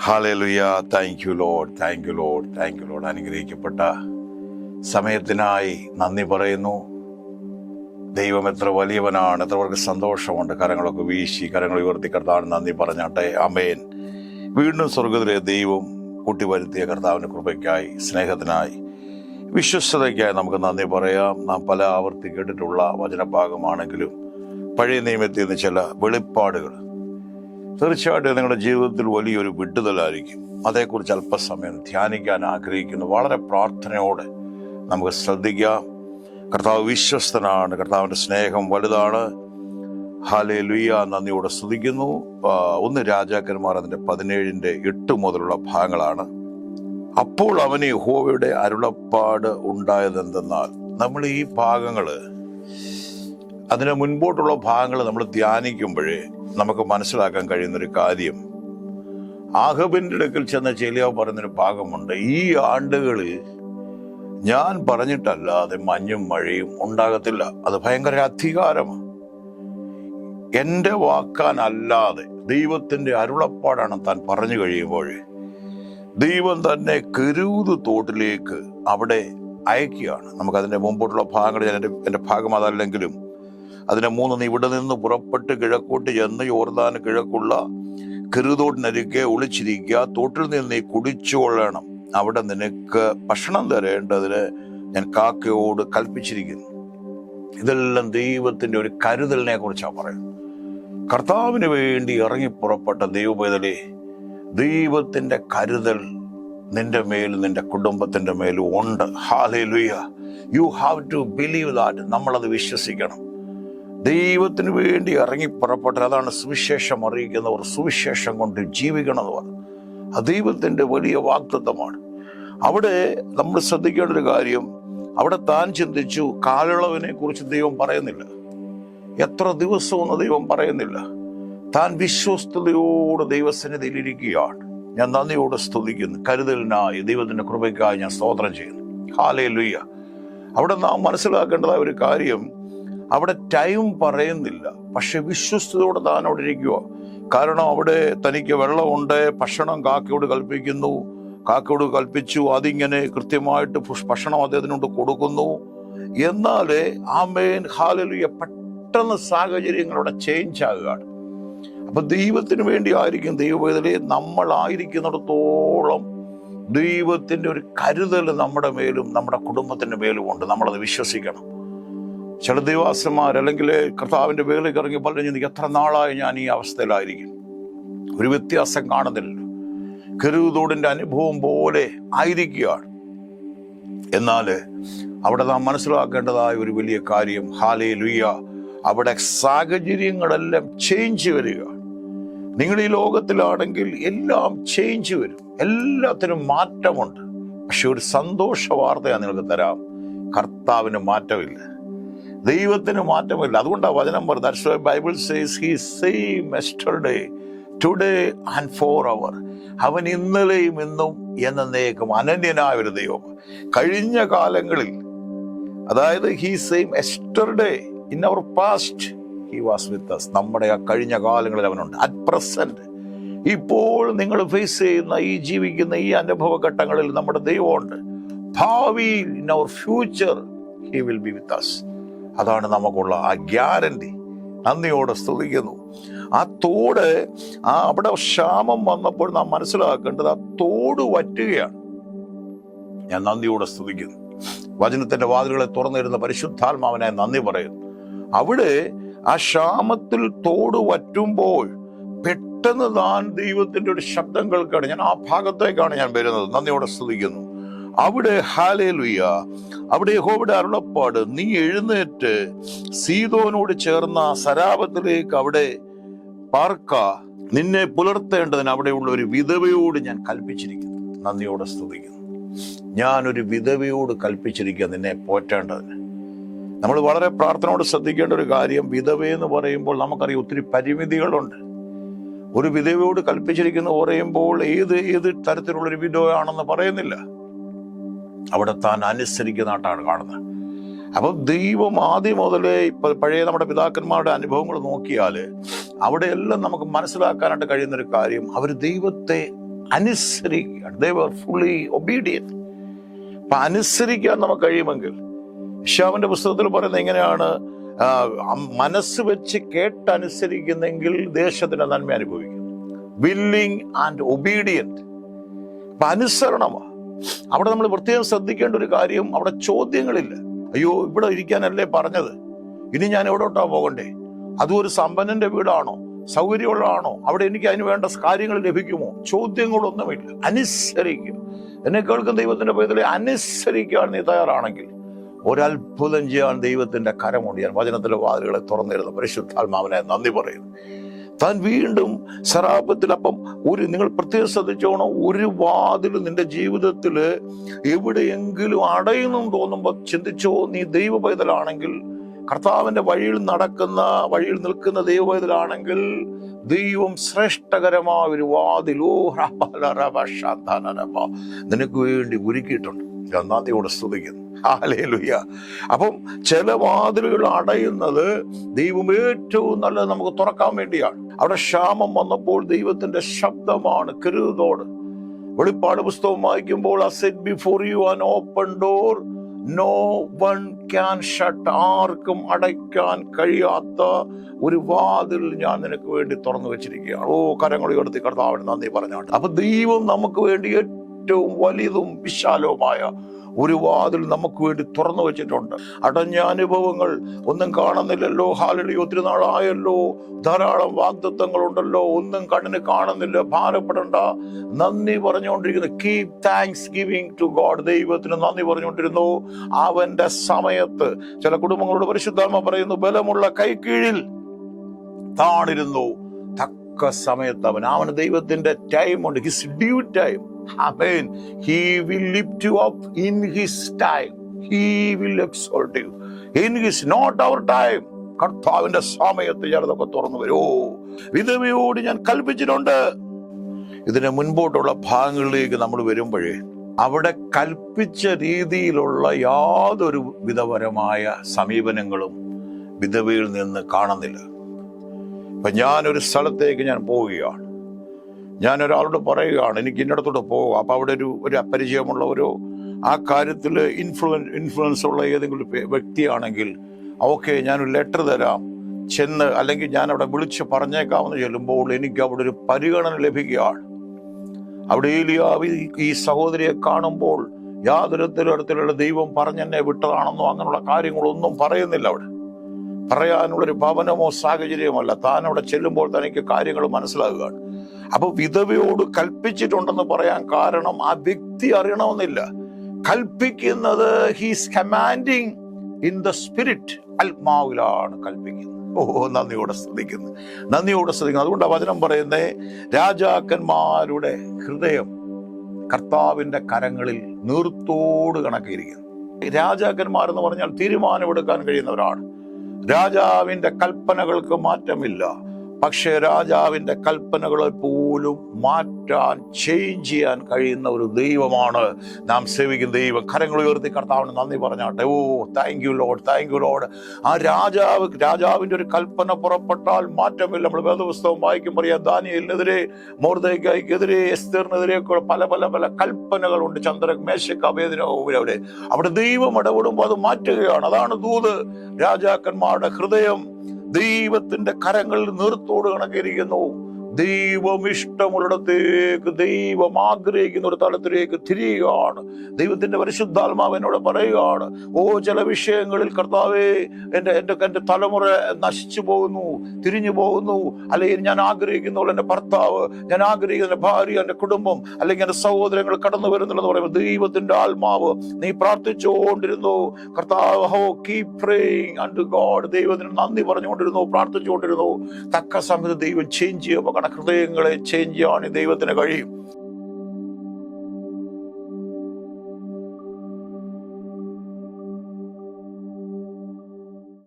Hallelujah. Thank you Lord, thank you Lord, thank you Lord. അനുഗ്രഹിക്കപ്പെട്ട സമയത്തിനായി നന്ദി പറയുന്നു. ദൈവം എത്ര വലിയവനാണ്, എത്ര പേർക്ക് സന്തോഷമുണ്ട്. കരങ്ങളൊക്കെ വീശി കരങ്ങൾ ഉയർത്തി കർത്താവിന് നന്ദി പറഞ്ഞാട്ടെ. ആമേൻ. വീണ്ടും സ്വർഗത്തിലെ ദൈവം കൂട്ടിവരുത്തിയ കർത്താവിൻ്റെ കൃപയ്ക്കായി, സ്നേഹത്തിനായി, വിശ്വസ്തതയ്ക്കായി നമുക്ക് നന്ദി പറയാം. നാം പല ആവർത്തി കേട്ടിട്ടുള്ള വചനഭാഗമാണെങ്കിലും പഴയ നിയമത്തിൽ നിന്ന് ചില വെളിപ്പാടുകൾ തീർച്ചയായിട്ടും നിങ്ങളുടെ ജീവിതത്തിൽ വലിയൊരു വിടുതലായിരിക്കും. അതേക്കുറിച്ച് അല്പസമയം ധ്യാനിക്കാൻ ആഗ്രഹിക്കുന്നു. വളരെ പ്രാർത്ഥനയോടെ നമുക്ക് ശ്രദ്ധിക്കാം. കർത്താവ് വിശ്വസ്തനാണ്, കർത്താവിൻ്റെ സ്നേഹം വലുതാണ്. ഹല്ലേലൂയ. നന്ദിയോടെ സ്തുതിക്കുന്നു. 1 രാജാക്കന്മാർ അതിൻ്റെ 17-8 മുതലുള്ള ഭാഗങ്ങളാണ്. അപ്പോൾ അവന് യഹോവയുടെ അരുളപ്പാട് ഉണ്ടായതെന്തെന്നാൽ, നമ്മൾ ഈ ഭാഗങ്ങൾ, അതിന് മുൻപോട്ടുള്ള ഭാഗങ്ങൾ നമ്മൾ ധ്യാനിക്കുമ്പോഴേ നമുക്ക് മനസ്സിലാക്കാൻ കഴിയുന്നൊരു കാര്യം, ആഹബിൻ്റെ അടുക്കൽ ചെന്ന ഏലിയാവ് പറയുന്നൊരു ഭാഗമുണ്ട്. ഈ ആണ്ടുകളിൽ ഞാൻ പറഞ്ഞിട്ടല്ലാതെ മഞ്ഞും മഴയും ഉണ്ടാകത്തില്ല. അത് ഭയങ്കര അധികാരമാണ്. എൻ്റെ വാക്കാനല്ലാതെ ദൈവത്തിൻ്റെ അരുളപ്പാടാണ് താൻ പറഞ്ഞു കഴിയുമ്പോൾ ദൈവം തന്നെ കെരൂത് തോട്ടിലേക്ക് അവിടെ അയക്കുകയാണ്. നമുക്കതിൻ്റെ മുമ്പോട്ടുള്ള ഭാഗങ്ങൾ, എൻ്റെ ഭാഗം അതല്ലെങ്കിലും അതിനെ 3 ഇവിടെ നിന്ന് പുറപ്പെട്ട് കിഴക്കോട്ട് ചെന്ന് യോർദാന് കിഴക്കുള്ള കെരൂതോട്ടിനരികെ ഒളിച്ചിരിക്കുക. തോട്ടിൽ നിന്ന് നീ കുടിച്ചുകൊള്ളണം. അവിടെ നിനക്ക് ഭക്ഷണം തരേണ്ടതിന് ഞാൻ കാക്കയോട് കൽപ്പിച്ചിരിക്കുന്നു. ഇതെല്ലാം ദൈവത്തിൻ്റെ ഒരു കരുതലിനെ കുറിച്ചാണ് പറയുന്നത്. കർത്താവിന് വേണ്ടി ഇറങ്ങി പുറപ്പെട്ട ദൈവപൈതലേ, ദൈവത്തിൻ്റെ കരുതൽ നിന്റെ മേലും നിന്റെ കുടുംബത്തിൻ്റെ മേലും ഉണ്ട്. Hallelujah. You have to believe that. നമ്മളത് വിശ്വസിക്കണം. ദൈവത്തിന് വേണ്ടി ഇറങ്ങി പുറപ്പെട്ടത്, അതാണ് സുവിശേഷം അറിയിക്കുന്നവർ സുവിശേഷം കൊണ്ട് ജീവിക്കണം എന്ന് പറഞ്ഞു. അത് ദൈവത്തിൻ്റെ വലിയ വാഗ്ദത്തമാണ്. അവിടെ നമ്മൾ ശ്രദ്ധിക്കേണ്ട ഒരു കാര്യം, അവിടെ താൻ ചിന്തിച്ചു, കാലയളവിനെ കുറിച്ച് ദൈവം പറയുന്നില്ല, എത്ര ദിവസമെന്ന് ദൈവം പറയുന്നില്ല. താൻ വിശ്വസ്തയോടെ ദൈവസന്നിധിയിൽ ഇരിക്കുകയാണ്. ഞാൻ നന്ദിയോടെ സ്തുതിക്കുന്നു. കരുതലിനായി, ദൈവത്തിൻ്റെ കൃപയ്ക്കായി ഞാൻ സ്തോത്രം ചെയ്യുന്നു. ഹല്ലേലൂയ. അവിടെ നാം മനസ്സിലാക്കേണ്ടതായ ഒരു കാര്യം, അവിടെ ടൈം പറയുന്നില്ല, പക്ഷെ വിശ്വസ്തയോടെ താൻ അവിടെ ഇരിക്കുക. കാരണം അവിടെ തനിക്ക് വെള്ളമുണ്ട്, ഭക്ഷണം കാക്കയോട് കൽപ്പിക്കുന്നു, കാക്കയോട് കൽപ്പിച്ചു, അതിങ്ങനെ കൃത്യമായിട്ട് ഭക്ഷണം അദ്ദേഹത്തിനോട് കൊടുക്കുന്നു. എന്നാൽ ആമേൻ, ഹല്ലേലൂയ, പെട്ടെന്ന് സാഹചര്യങ്ങളുടെ ചേഞ്ച് ആകുകയാണ്. അപ്പൊ ദൈവത്തിന് വേണ്ടി ആയിരിക്കും ദൈവവേദനയെ നമ്മളായിരിക്കുന്നിടത്തോളം ദൈവത്തിൻ്റെ ഒരു കരുതൽ നമ്മുടെ മേലും നമ്മുടെ കുടുംബത്തിൻ്റെ മേലും ഉണ്ട്. നമ്മളത് വിശ്വസിക്കണം. ചില ദൈവാസന്മാർ അല്ലെങ്കിൽ കർത്താവിൻ്റെ വേലയ്ക്ക് ഇറങ്ങി പറഞ്ഞു, എത്ര നാളായി ഞാൻ ഈ അവസ്ഥയിലായിരിക്കും, ഒരു വ്യത്യാസം കാണുന്നില്ലല്ലോ. കെരൂതോടിൻ്റെ അനുഭവം പോലെ ആയിരിക്കുകയാണ്. എന്നാൽ അവിടെ നാം മനസ്സിലാക്കേണ്ടതായ ഒരു വലിയ കാര്യം, ഹല്ലേലൂയ, അവിടെ സാഹചര്യങ്ങളെല്ലാം ചേഞ്ച് വരികയാണ്. നിങ്ങൾ ഈ ലോകത്തിലാണെങ്കിൽ എല്ലാം ചേഞ്ച് വരും, എല്ലാത്തിനും മാറ്റമുണ്ട്. പക്ഷെ ഒരു സന്തോഷ വാർത്ത ഞാൻ നിങ്ങൾക്ക് തരാം, കർത്താവിന് മാറ്റമില്ല, ദൈവത്തിന് മാറ്റമില്ല. അതുകൊണ്ടാണ് വചനം പറയുന്നത്, that's why Bible says he is same yesterday, today and forever. അവൻ ഇന്നലെയും ഇന്നും എന്നേക്കും അനന്യനായ ഒരു ദൈവം. കഴിഞ്ഞ കാലങ്ങളിൽ, അതായത് he same yesterday in our past he was with us. നമ്മുടെ ആ കഴിഞ്ഞ കാലങ്ങളിൽ അവനുണ്ട്. at present, ഇപ്പോൾ നിങ്ങൾ ഫേസ് ചെയ്യുന്ന ഈ ജീവിക്കുന്ന ഈ അനുഭവ ഘട്ടങ്ങളിൽ നമ്മുടെ ദൈവമുണ്ട്. ഭാവിയിൽ in our future he will be with us. അതാണ് നമുക്കുള്ള ആ ഗ്യാരണ്ടി. നന്ദിയോടെ സ്തുതിക്കുന്നു. ആ തോട്, അവിടെ ക്ഷാമം വന്നപ്പോൾ നാം മനസ്സിലാക്കേണ്ടത്, ആ തോട് വറ്റുകയാണ്. ഞാൻ നന്ദിയോടെ സ്തുതിക്കുന്നു. വചനത്തിന്റെ വാതിലുകളെ തുറന്നിരുന്ന പരിശുദ്ധാത്മാവിനെ നന്ദി പറയുന്നു. അവിടെ ആ ക്ഷാമത്തിൽ തോട് വറ്റുമ്പോൾ പെട്ടെന്ന് താൻ ദൈവത്തിന്റെ ഒരു ശബ്ദം കേൾക്കുകയാണ്. ഞാൻ ആ ഭാഗത്തേക്കാണ് ഞാൻ വരുന്നത്. നന്ദിയോടെ സ്തുതിക്കുന്നു. അവിടെ ഹല്ലേലൂയ, അവിടെ യഹോവയുടെ അരുളപ്പാട്, നീ എഴുന്നേറ്റ് സീദോനോട് ചേർന്ന സരാപത്തിലേക്ക് അവിടെ പാർക്ക, നിന്നെ പുലർത്തേണ്ടതിന് അവിടെയുള്ള ഒരു വിധവയോട് ഞാൻ കൽപ്പിച്ചിരിക്കുന്നു. നന്ദിയോടെ സ്തുതിക്കുന്നു. ഞാനൊരു വിധവയോട് കൽപ്പിച്ചിരിക്കുക നിന്നെ പോറ്റേണ്ടതിന്. നമ്മൾ വളരെ പ്രാർത്ഥനയോട് ശ്രദ്ധിക്കേണ്ട ഒരു കാര്യം, വിധവയെന്ന് പറയുമ്പോൾ നമുക്കറിയാം ഒത്തിരി പരിമിതികളുണ്ട്. ഒരു വിധവയോട് കൽപ്പിച്ചിരിക്കുന്നു പറയുമ്പോൾ ഏത് തരത്തിലുള്ളൊരു വിധവയാണെന്ന് പറയുന്നില്ല. അവിടെ താൻ അനുസരിക്കുന്നതായിട്ടാണ് കാണുന്നത്. അപ്പം ദൈവം ആദ്യം മുതലേ പഴയ നമ്മുടെ പിതാക്കന്മാരുടെ അനുഭവങ്ങൾ നോക്കിയാൽ അവിടെയെല്ലാം നമുക്ക് മനസ്സിലാക്കാനായിട്ട് കഴിയുന്നൊരു കാര്യം, അവർ ദൈവത്തെ അനുസരിക്കുകയാണ്. They were fully obedient. അപ്പൊ അനുസരിക്കാൻ നമുക്ക് കഴിയുമെങ്കിൽ, യശയ്യാവിന്റെ പുസ്തകത്തിൽ പറയുന്നത് എങ്ങനെയാണ്? മനസ്സ് വെച്ച് കേട്ടനുസരിക്കുന്നെങ്കിൽ ദേശത്തിന് നന്മ അനുഭവിക്കും. Willing and obedient. അപ്പൊ അനുസരണമാണ് അവിടെ നമ്മൾ പ്രത്യേകം ശ്രദ്ധിക്കേണ്ട ഒരു കാര്യം. അവിടെ ചോദ്യങ്ങളില്ല. അയ്യോ, ഇവിടെ ഇരിക്കാനല്ലേ പറഞ്ഞത്, ഇനി ഞാൻ എവിടോട്ടാ പോകണ്ടേ? അതും ഒരു സമ്പന്നന്റെ വീടാണോ, സൗകര്യമുള്ളതാണോ, അവിടെ എനിക്ക് അതിന് വേണ്ട കാര്യങ്ങൾ ലഭിക്കുമോ? ചോദ്യങ്ങളൊന്നുമില്ല. അനുസരിക്കുക. എന്നെ കേൾക്കുന്ന ദൈവത്തിന്റെ പൈതലെ, അനുസരിക്കാൻ നീ തയ്യാറാണെങ്കിൽ ഒരത്ഭുതം ചെയ്യാൻ ദൈവത്തിന്റെ കരമുണ്ട്. ഞാൻ വചനത്തിലെ വാതിലുകളെ തുറന്നിരുന്ന പരിശുദ്ധാത്മാവിനെ നന്ദി പറയുന്നു. താൻ വീണ്ടും സറാപത്തിൽ, അപ്പം നിങ്ങൾ പ്രത്യേകം ശ്രദ്ധിച്ചോണം, ഒരു വാതിൽ നിന്റെ ജീവിതത്തിൽ എവിടെയെങ്കിലും അടയുന്നു തോന്നുമ്പോൾ ചിന്തിച്ചോ, നീ ദൈവ പൈതലാണെങ്കിൽ, കർത്താവിന്റെ വഴിയിൽ നിൽക്കുന്ന ദൈവ പൈതലാണെങ്കിൽ, ദൈവം ശ്രേഷ്ഠകരമായ ഒരു വാതിൽ നിനക്ക് വേണ്ടി ഒരുക്കിയിട്ടുണ്ട്. നന്ദിയോടെ സ്തുതിക്കുന്നു. ഹല്ലേലൂയ. അപ്പം ചില വാതിലുകൾ അടയുന്നത് ദൈവം ഏറ്റവും നല്ലത് നമുക്ക് തുറക്കാൻ വേണ്ടിയാണ്. അവിടെ ക്ഷാമം വന്നപ്പോൾ ദൈവത്തിന്റെ ശബ്ദമാണ് കരുതോട്. വെളിപ്പാട് പുസ്തകം വായിക്കുമ്പോൾ, I set before you an open door, no one can shut. ആർക്കും അടയ്ക്കാൻ കഴിയാത്ത ഒരു വാതിൽ ഞാൻ നിനക്ക് വേണ്ടി തുറന്നു വെച്ചിരിക്കുകയാണ്. കരങ്ങൾ ഉയർത്തി കർത്താവിന് നന്ദി പറഞ്ഞാണ്. അപ്പൊ ദൈവം നമുക്ക് വേണ്ടി ഏറ്റവും വലുതും വിശാലവുമായ ഒരു വാതിൽ നമുക്ക് വേണ്ടി തുറന്നു വെച്ചിട്ടുണ്ട്. അടഞ്ഞ അനുഭവങ്ങൾ ഒന്നും കാണുന്നില്ലല്ലോ. ഹല്ലേലൂയ. ഒത്തിരി നാളായല്ലോ, ധാരാളം വാഗ്ദത്തങ്ങളുണ്ടല്ലോ, ഒന്നും കണ്ണിന് കാണുന്നില്ല. ഭാരപ്പെടണ്ട, നന്ദി പറഞ്ഞുകൊണ്ടിരിക്കുന്നു. Keep thanksgiving to God. ദൈവത്തിന് നന്ദി പറഞ്ഞുകൊണ്ടിരുന്നു. അവന്റെ സമയത്ത്, ചില കുടുംബങ്ങളോട് പരിശുദ്ധാത്മ പറയുന്നു, ബലമുള്ള കൈക്കീഴിൽ താണിരുന്നു. തക്ക സമയത്ത് അവന് ദൈവത്തിന്റെ ടൈം ഉണ്ട്. His due time. Amen. He will lift you up in his time. He will exalt you in his, not our time. കർത്താവിന്റെ സമയത്ത് ഞാനതൊക്കെ തുറന്നു വരൂ. വിധവയോട് ഞാൻ കൽപ്പിച്ചിട്ടുണ്ട്. ഇതിന് മുൻപോട്ടുള്ള ഭാഗങ്ങളിലേക്ക് നമ്മൾ വരുമ്പോഴേ അവിടെ കൽപ്പിച്ച രീതിയിലുള്ള യാതൊരു വിധപരമായ സമീപനങ്ങളും വിധവയിൽ നിന്ന് കാണുന്നില്ല. ഇപ്പൊ ഞാനൊരു സ്ഥലത്തേക്ക് ഞാൻ പോവുകയാണ്, ഞാൻ ഒരാളോട് പറയുകയാണ്, എനിക്ക് ഇന്നിടത്തോട്ട് പോകുക. അപ്പൊ അവിടെ ഒരു അപരിചയമുള്ള ആ കാര്യത്തിൽ ഇൻഫ്ലുവൻസ് ഉള്ള ഏതെങ്കിലും വ്യക്തിയാണെങ്കിൽ, ഓക്കെ, ഞാനൊരു ലെറ്റർ തരാം, ചെന്ന്, അല്ലെങ്കിൽ ഞാൻ അവിടെ വിളിച്ച് പറഞ്ഞേക്കാമെന്ന് ചെല്ലുമ്പോൾ എനിക്ക് അവിടെ ഒരു പരിഗണന ലഭിക്കുകയാണ്. അവിടെ ഏലിയാവ് ഈ സഹോദരിയെ കാണുമ്പോൾ യാതൊരു തരത്തിലുള്ള ദൈവം പറഞ്ഞെന്നെ വിട്ടതാണെന്നോ അങ്ങനെയുള്ള കാര്യങ്ങളൊന്നും പറയുന്നില്ല. അവിടെ പറയാനുള്ളൊരു ഭവനമോ സാഹചര്യമല്ല. താൻ അവിടെ ചെല്ലുമ്പോൾ തനിക്ക് കാര്യങ്ങൾ മനസ്സിലാകുകയാണ്. അപ്പൊ വിധവയോട് കൽപ്പിച്ചിട്ടുണ്ടെന്ന് പറയാൻ കാരണം ആ വ്യക്തി അറിയണമെന്നില്ല. കൽപ്പിക്കുന്നത് he's commanding in the spirit. ആത്മാവിലാണ് കൽപ്പിക്കുന്നത്. നന്ദിയോടെ ശ്രദ്ധിക്കുന്നു. അതുകൊണ്ട് ആ വചനം പറയുന്നേ, രാജാക്കന്മാരുടെ ഹൃദയം കർത്താവിന്റെ കരങ്ങളിൽ നീർത്തോട് കണക്കിയിരിക്കുന്നു. രാജാക്കന്മാരെന്ന് പറഞ്ഞാൽ തീരുമാനമെടുക്കാൻ കഴിയുന്നവരാണ്. രാജാവിന്റെ കൽപ്പനകൾക്ക് മാറ്റമില്ല. പക്ഷെ രാജാവിന്റെ കൽപ്പനകളെ പോലും മാറ്റാൻ, ചേഞ്ച് ചെയ്യാൻ കഴിയുന്ന ഒരു ദൈവമാണ് നാം സേവിക്കുന്ന ദൈവം. കരങ്ങൾ ഉയർത്തി കർത്താവിന് നന്ദി പറഞ്ഞാട്ടെ. Thank you Lord, thank you Lord. ആ രാജാവിന്റെ ഒരു കൽപ്പന പുറപ്പെട്ടാൽ മാറ്റമില്ല. നമ്മൾ വേദപുസ്തകം വായിക്കുമ്പോൾ അറിയാം, ദാനിയേലിനെതിരെ, മൊർദെഖായിക്കെതിരെ, എസ്തേറിനെതിരെ പല പല പല കൽപ്പനകളുണ്ട്. ചന്ദ്രക്, മേശക്, അബേദ്നെഗോവിനെ അവിടെ ദൈവം ഇടപെടുമ്പോൾ അത് മാറ്റുകയാണ്. അതാണ് ദൂത്. രാജാക്കന്മാരുടെ ഹൃദയം ദൈവത്തിന്റെ കരങ്ങളിൽ നീർത്തോട് കണക്കിരിക്കുന്നു. ദൈവം ഇഷ്ടമുള്ളിടത്തേക്ക്, ദൈവം ആഗ്രഹിക്കുന്ന ഒരു തലത്തിലേക്ക് തിരിയുകയാണ്. ദൈവത്തിന്റെ പരിശുദ്ധാത്മാവ് എന്നോട് പറയുകയാണ്, ചില വിഷയങ്ങളിൽ കർത്താവേ, എന്റെ തലമുറ നശിച്ചു പോകുന്നു, തിരിഞ്ഞു പോകുന്നു, അല്ലെങ്കിൽ ഞാൻ ആഗ്രഹിക്കുന്ന എന്റെ ഭർത്താവ്, ഞാൻ ആഗ്രഹിക്കുന്ന എന്റെ ഭാര്യ, എന്റെ കുടുംബം, അല്ലെങ്കിൽ എന്റെ സഹോദരങ്ങൾ കടന്നു വരുന്നുണ്ടെന്ന് പറയുമ്പോൾ ദൈവത്തിന്റെ ആത്മാവ്, നീ പ്രാർത്ഥിച്ചുകൊണ്ടിരുന്നു. കർത്താവ്, കീപ് പ്രേയിങ് അണ്ടു ഗോഡ്. ദൈവത്തിന് നന്ദി പറഞ്ഞുകൊണ്ടിരുന്നു, പ്രാർത്ഥിച്ചുകൊണ്ടിരുന്നു. തക്ക സമയത്ത് ദൈവം ചേഞ്ച് ചെയ്യുമ്പോൾ ഹൃദയങ്ങളെ ചേഞ്ച് ചെയ്യാൻ ദൈവത്തിന് കഴിയും.